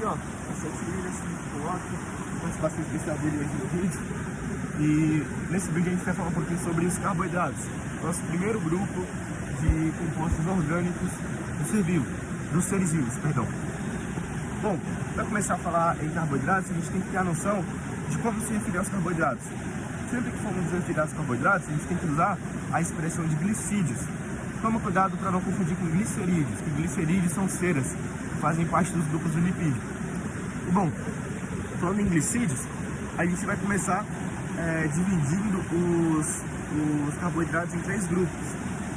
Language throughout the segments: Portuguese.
ó, essa trilha, assim, coloca, participação especial dele hoje no vídeo. E nesse vídeo a gente vai falar um pouquinho sobre os carboidratos, nosso primeiro grupo de compostos orgânicos do ser vivo, dos seres vivos, perdão. Bom, para começar a falar em carboidratos, a gente tem que ter a noção de como se referir aos carboidratos. Sempre que formos nos referir aos carboidratos, a gente tem que usar a expressão de glicídios. Toma cuidado para não confundir com glicerídeos, que glicerídeos são ceras, que fazem parte dos grupos do lipídio. E bom, falando em glicídios, a gente vai começar dividindo os carboidratos em três grupos,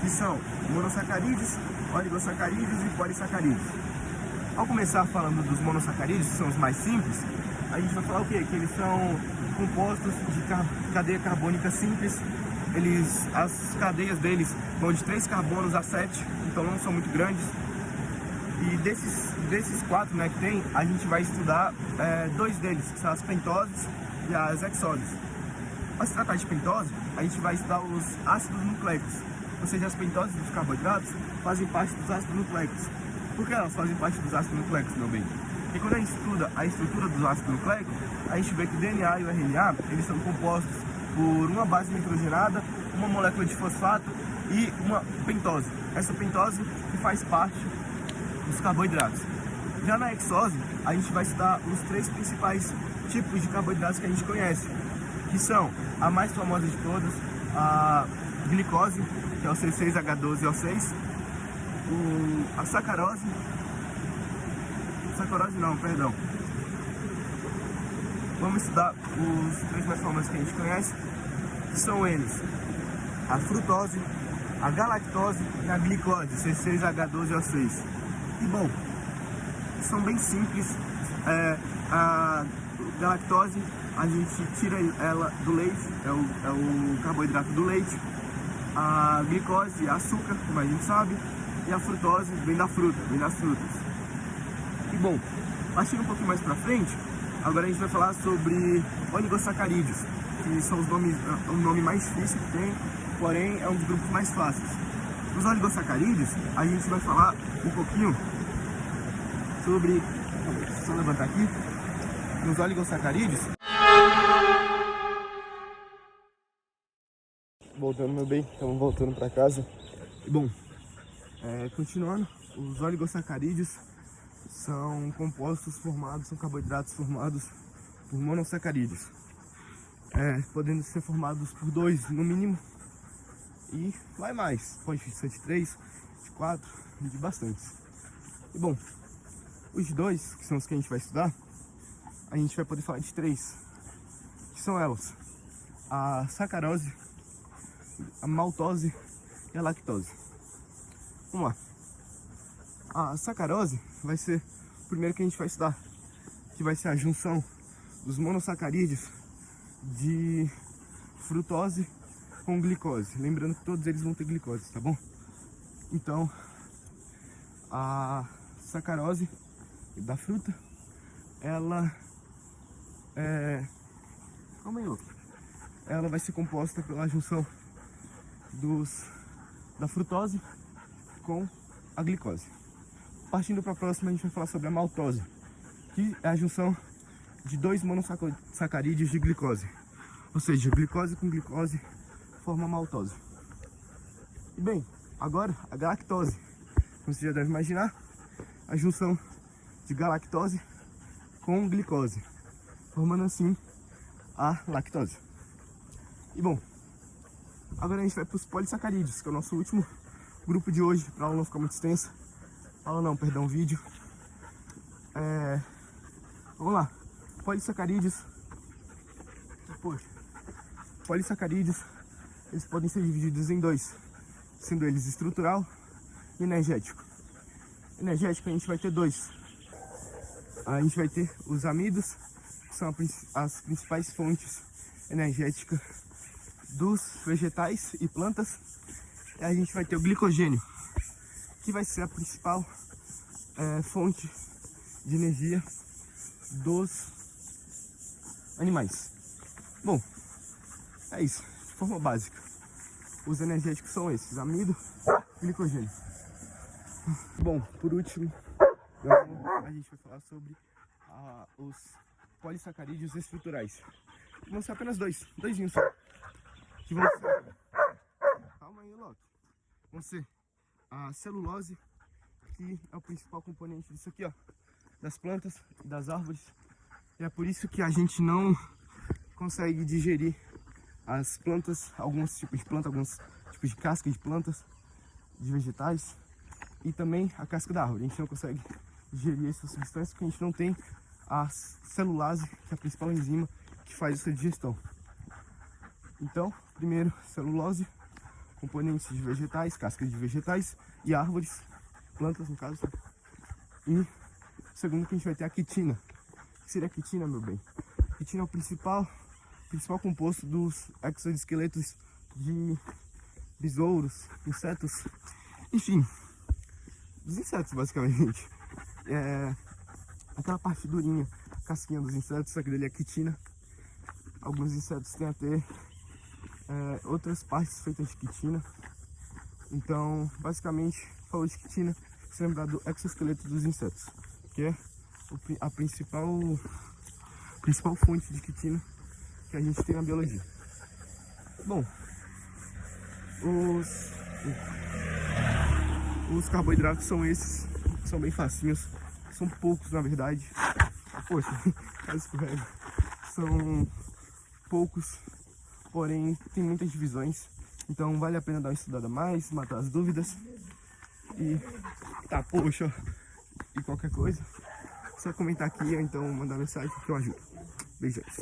que são monossacarídeos, oligosacarídeos e polissacarídeos. Ao começar falando dos monossacarídeos, que são os mais simples, a gente vai falar o quê? Que eles são compostos de cadeia carbônica simples. As cadeias deles vão de 3 carbonos a 7, então não são muito grandes. E desses 4, né, que tem, a gente vai estudar 2 deles, que são as pentoses e as hexoses. Para se tratar de pentose, a gente vai estudar os ácidos nucleicos, ou seja, as pentoses dos carboidratos fazem parte dos ácidos nucleicos. Por que elas fazem parte dos ácidos nucleicos, meu bem? Porque quando a gente estuda a estrutura dos ácidos nucleicos, a gente vê que o DNA e o RNA, eles são compostos por uma base nitrogenada, uma molécula de fosfato e uma pentose. Essa pentose que faz parte dos carboidratos. Já na hexose, a gente vai estudar os 3 principais tipos de carboidratos que a gente conhece, que são a mais famosa de todas, a glicose, que é o C6H12O6, a sacarose, vamos estudar os 3 mais famosos que a gente conhece, que são eles: a frutose, a galactose e a glicose, C6H12O6. E bom, são bem simples. A galactose, a gente tira ela do leite, é o carboidrato do leite. A glicose é açúcar, como a gente sabe, e a frutose vem da fruta, vem das frutas. E bom, partindo um pouquinho mais pra frente, agora a gente vai falar sobre oligosacarídeos, que são o nome mais difícil que tem, porém é um dos grupos mais fáceis. Os oligosacarídeos, a gente vai falar um pouquinho sobre, só levantar aqui, nos oligosacarídeos. Voltando, meu bem, estamos voltando para casa. E bom, continuando, os oligosacarídeos são compostos formados, são carboidratos formados por monossacarídeos, podendo ser formados por 2 no mínimo, e vai mais, pode ser de 3, de 4, de bastantes. E bom, os 2, que são os que a gente vai estudar, a gente vai poder falar de 3, que são elas: a sacarose, a maltose e a lactose. Vamos lá. A sacarose vai ser o primeiro que a gente vai estudar, que vai ser a junção dos monossacarídeos de frutose com glicose. Lembrando que todos eles vão ter glicose, tá bom? Então, a sacarose da fruta, ela ela vai ser composta pela junção da frutose com a glicose. Partindo para a próxima, a gente vai falar sobre a maltose, que é a junção de 2 monossacarídeos de glicose. Ou seja, glicose com glicose forma a maltose. E bem, agora a galactose. Como você já deve imaginar, a junção de galactose com glicose, formando assim a lactose. E bom, agora a gente vai para os polissacarídeos, que é o nosso último grupo de hoje, para a aula não ficar muito extensa. Vídeo. Vamos lá. Polissacarídeos. Polissacarídeos, eles podem ser divididos em 2, sendo eles estrutural e energético. Energético a gente vai ter 2. A gente vai ter os amidos, que são as principais fontes energéticas dos vegetais e plantas. E a gente vai ter o glicogênio, que vai ser a principal fonte de energia dos animais. Bom, é isso, de forma básica. Os energéticos são esses: amido e glicogênio. Bom, por último, a gente vai falar sobre os polissacarídeos estruturais. Vão ser apenas doisinhos só. Que vão ser... Calma aí, Loki. Vão ser a celulose, que é o principal componente disso aqui, ó, das plantas e das árvores. E é por isso que a gente não consegue digerir as plantas, alguns tipos de planta, alguns tipos de casca de plantas, de vegetais, e também a casca da árvore. A gente não consegue digerir essas substâncias porque a gente não tem a celulase, que é a principal enzima que faz essa digestão. Então, primeiro, celulose, componentes de vegetais, cascas de vegetais e árvores, plantas no caso. E segundo, que a gente vai ter a quitina. O que seria a quitina, meu bem? A quitina é o principal composto dos exoesqueletos de besouros, insetos, enfim, dos insetos basicamente. Aquela parte durinha, casquinha dos insetos, isso aqui dele é a quitina. Alguns insetos têm até outras partes feitas de quitina. Então, basicamente, falou de quitina, se lembrar do exoesqueleto dos insetos, que é a principal fonte de quitina que a gente tem na biologia. Bom, os carboidratos são esses, são bem facinhos, são poucos na verdade. Poxa, quase escorrega. São poucos, porém tem muitas divisões, então vale a pena dar uma estudada a mais, matar as dúvidas. E tá, poxa, e qualquer coisa, só comentar aqui ou então mandar mensagem que eu ajudo. Beijos.